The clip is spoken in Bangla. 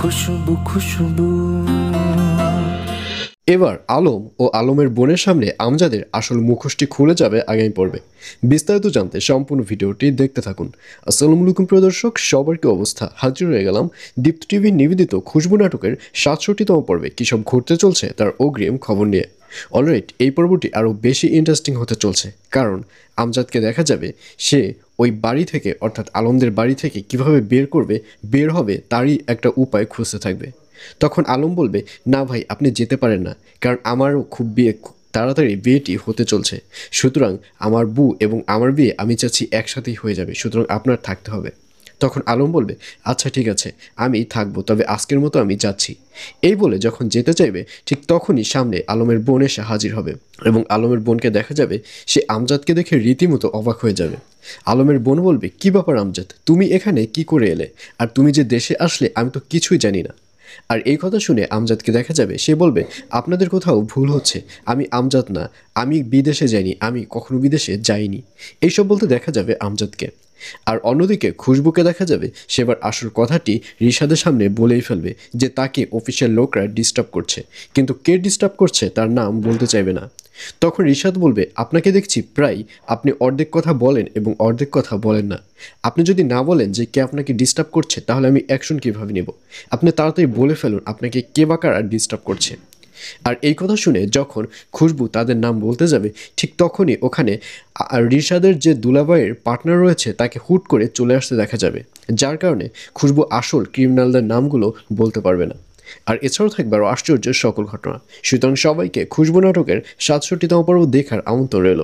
খুশবু খুশবু। এবার আলম ও আলমের বোনের সামনে আমজাদের আসল মুখোশটি খুলে যাবে আগামী পর্বে। বিস্তারিত জানতে সম্পূর্ণ ভিডিওটি দেখতে থাকুন। আসসালামু আলাইকুম প্রিয় দর্শক, সবার কি অবস্থা? হাজির হয়ে গেলাম দীপ্ত টিভি নিবেদিত খুশবু নাটকের 67তম পর্বে কী সব ঘটতে চলছে তার অগ্রিম খবর নিয়ে। অলরাইট, এই পর্বটি আরও বেশি ইন্টারেস্টিং হতে চলছে, কারণ আমজাদকে দেখা যাবে সে ওই বাড়ি থেকে, অর্থাৎ আলমদের বাড়ি থেকে কিভাবে বের হবে তারই একটা উপায় খুঁজতে থাকবে। তখন আলম বলবে, না ভাই, আপনি যেতে পারেন না, কারণ আমারও খুব তাড়াতাড়ি বিয়েটি হতে চলছে, সুতরাং আমার বউ এবং আমার বিয়ে আমি চাচ্ছি একসাথেই হয়ে যাবে, সুতরাং আপনার থাকতে হবে। তখন আলম বলবে, আচ্ছা ঠিক আছে, আমি থাকবো, তবে আজকের মতো আমি যাচ্ছি। এই বলে যখন যেতে চাইবে, ঠিক তখনই সামনে আলমের বোন এসে হাজির হবে এবং আলমের বোনকে দেখা যাবে সে আমজাদকে দেখে রীতিমতো অবাক হয়ে যাবে। আলমের বোন বলবে, কি ব্যাপার আমজাদ, তুমি এখানে কি করে এলে? আর তুমি যে দেশে আসলে আমি তো কিছুই জানি না। আর এই কথা শুনে আমজাদকে দেখা যাবে সে বলবে, আপনাদের কোথাও ভুল হচ্ছে, আমি আমজাদ না, আমি বিদেশে যাইনি, আমি কখনো বিদেশে যাইনি। এইসব বলতে দেখা যাবে আমজাদকে। আর অন্যদিকে খুশবুকে দেখা যাবে সেবার আসল কথাটি রিশাদের সামনে বলেই ফেলবে যে তাকে অফিসিয়াল লোকরা ডিস্টার্ব করছে, কিন্তু কে ডিস্টার্ব করছে তার নাম বলতে চাইবে না। তখন রিশাদ বলবে, আপনাকে দেখছি প্রায় আপনি অর্ধেক কথা বলেন এবং অর্ধেক কথা বলেন না। আপনি যদি না বলেন যে কে আপনাকে ডিস্টার্ব করছে, তাহলে আমি অ্যাকশন কীভাবে নেব? আপনি তাড়াতাড়ি বলে ফেলুন আপনাকে কে বা কারা ডিস্টার্ব করছে। আর এই কথা শুনে যখন খুশবু তাদের নাম বলতে যাবে, ঠিক তখনই ওখানে রিশাদের যে দুলাভাইয়ের পার্টনার রয়েছে তাকে হুট করে চলে আসতে দেখা যাবে, যার কারণে খুশবু আসল ক্রিমিনালদের নামগুলো বলতে পারবে না। আর এছাড়াও থাকবে আরও আশ্চর্যের সকল ঘটনা। সুতরাং সবাইকে খুশবু নাটকের 67তম পর্ব দেখার আমন্ত্রণ রইল।